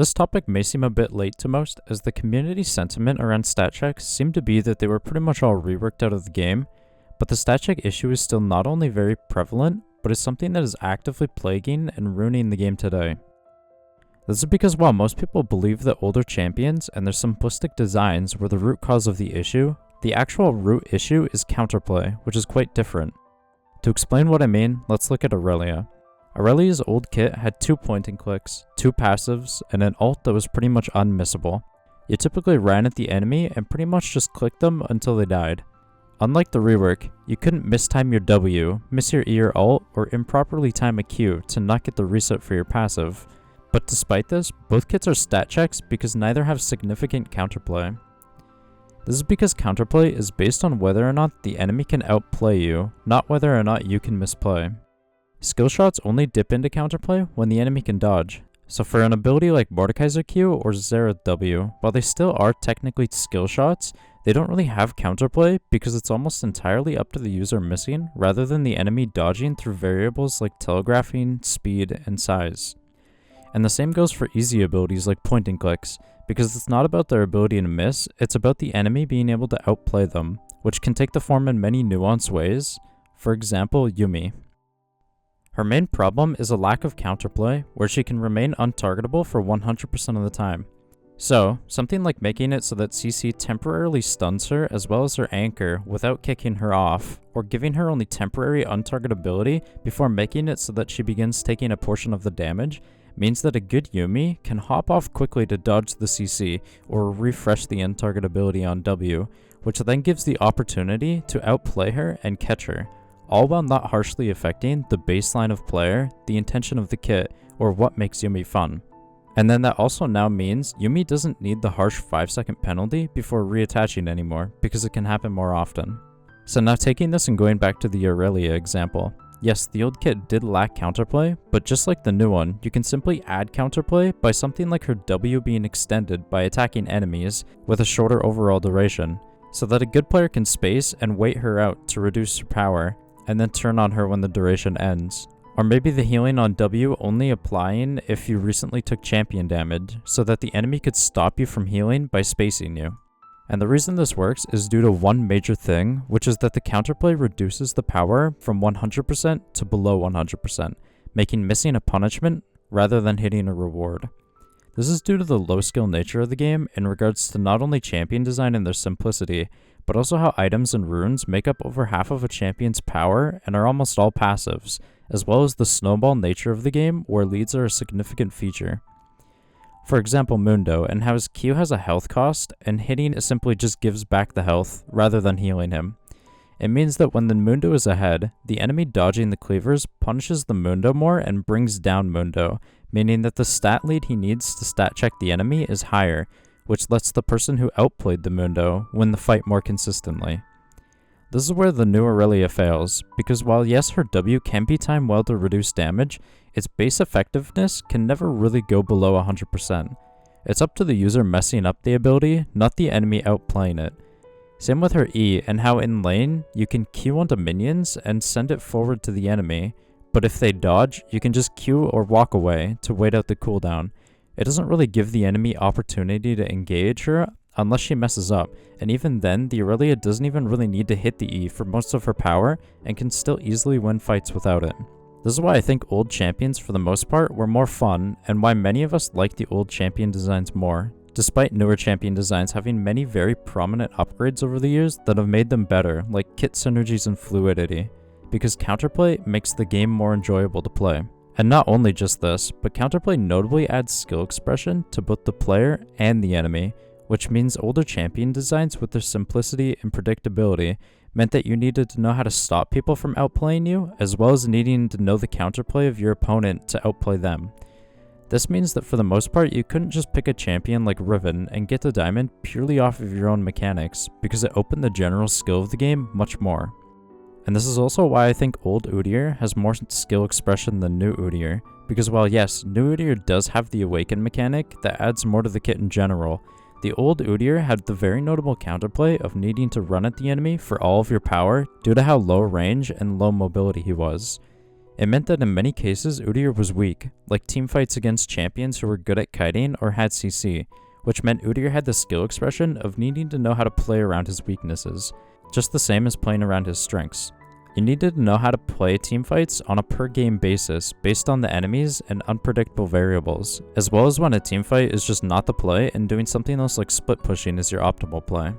This topic may seem a bit late to most, as the community sentiment around stat checks seemed to be that they were pretty much all reworked out of the game, but the stat check issue is still not only very prevalent, but is something that is actively plaguing and ruining the game today. This is because while most people believe that older champions and their simplistic designs were the root cause of the issue, the actual root issue is counterplay, which is quite different. To explain what I mean, let's look at Aurelia. Aurelia's old kit had 2 pointing clicks, 2 passives, and an ult that was pretty much unmissable. You typically ran at the enemy and pretty much just clicked them until they died. Unlike the rework, you couldn't mistime your W, miss your E or ult, or improperly time a Q to not get the reset for your passive. But despite this, both kits are stat checks because neither have significant counterplay. This is because counterplay is based on whether or not the enemy can outplay you, not whether or not you can misplay. Skill shots only dip into counterplay when the enemy can dodge. So for an ability like Mordekaiser Q or Zera W, while they still are technically skill shots, they don't really have counterplay because it's almost entirely up to the user missing rather than the enemy dodging through variables like telegraphing, speed, and size. And the same goes for easy abilities like pointing clicks, because it's not about their ability to miss, it's about the enemy being able to outplay them, which can take the form in many nuanced ways. For example, Yumi. Her main problem is a lack of counterplay, where she can remain untargetable for 100% of the time. So, something like making it so that CC temporarily stuns her as well as her anchor without kicking her off, or giving her only temporary untargetability before making it so that she begins taking a portion of the damage, means that a good Yumi can hop off quickly to dodge the CC or refresh the untargetability on W, which then gives the opportunity to outplay her and catch her, all while not harshly affecting the baseline of player, the intention of the kit, or what makes Yumi fun. And then that also now means Yumi doesn't need the harsh 5-second penalty before reattaching anymore, because it can happen more often. So now taking this and going back to the Aurelia example. Yes, the old kit did lack counterplay, but just like the new one, you can simply add counterplay by something like her W being extended by attacking enemies with a shorter overall duration, so that a good player can space and wait her out to reduce her power, and then turn on her when the duration ends. Or maybe the healing on W only applying if you recently took champion damage, so that the enemy could stop you from healing by spacing you. And the reason this works is due to one major thing, which is that the counterplay reduces the power from 100% to below 100%, making missing a punishment rather than hitting a reward. This is due to the low skill nature of the game in regards to not only champion design and their simplicity, but also how items and runes make up over half of a champion's power and are almost all passives, as well as the snowball nature of the game where leads are a significant feature. For example, Mundo, and how his Q has a health cost, and hitting simply just gives back the health, rather than healing him. It means that when the Mundo is ahead, the enemy dodging the cleavers punishes the Mundo more and brings down Mundo, meaning that the stat lead he needs to stat check the enemy is higher, which lets the person who outplayed the Mundo win the fight more consistently. This is where the new Aurelia fails, because while yes, her W can be timed well to reduce damage, its base effectiveness can never really go below 100%. It's up to the user messing up the ability, not the enemy outplaying it. Same with her E, and how in lane, you can Q onto minions and send it forward to the enemy, but if they dodge, you can just Q or walk away to wait out the cooldown. It doesn't really give the enemy opportunity to engage her unless she messes up, and even then, the Aurelia doesn't even really need to hit the E for most of her power and can still easily win fights without it. This is why I think old champions for the most part were more fun, and why many of us like the old champion designs more, despite newer champion designs having many very prominent upgrades over the years that have made them better, like kit synergies and fluidity, because counterplay makes the game more enjoyable to play. And not only just this, but counterplay notably adds skill expression to both the player and the enemy, which means older champion designs with their simplicity and predictability meant that you needed to know how to stop people from outplaying you, as well as needing to know the counterplay of your opponent to outplay them. This means that for the most part, you couldn't just pick a champion like Riven and get the diamond purely off of your own mechanics, because it opened the general skill of the game much more. And this is also why I think old Udyr has more skill expression than new Udyr, because while yes, new Udyr does have the awaken mechanic that adds more to the kit in general, the old Udyr had the very notable counterplay of needing to run at the enemy for all of your power due to how low range and low mobility he was. It meant that in many cases, Udyr was weak, like teamfights against champions who were good at kiting or had CC, which meant Udyr had the skill expression of needing to know how to play around his weaknesses, just the same as playing around his strengths. You needed to know how to play teamfights on a per-game basis based on the enemies and unpredictable variables, as well as when a teamfight is just not the play and doing something else like split pushing is your optimal play.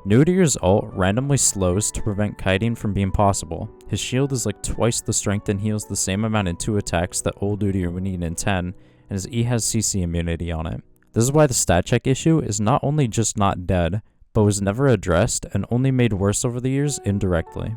Udyr's ult randomly slows to prevent kiting from being possible. His shield is like twice the strength and heals the same amount in 2 attacks that old Udyr would need in 10, and his E has CC immunity on it. This is why the stat check issue is not only just not dead, but was never addressed and only made worse over the years indirectly.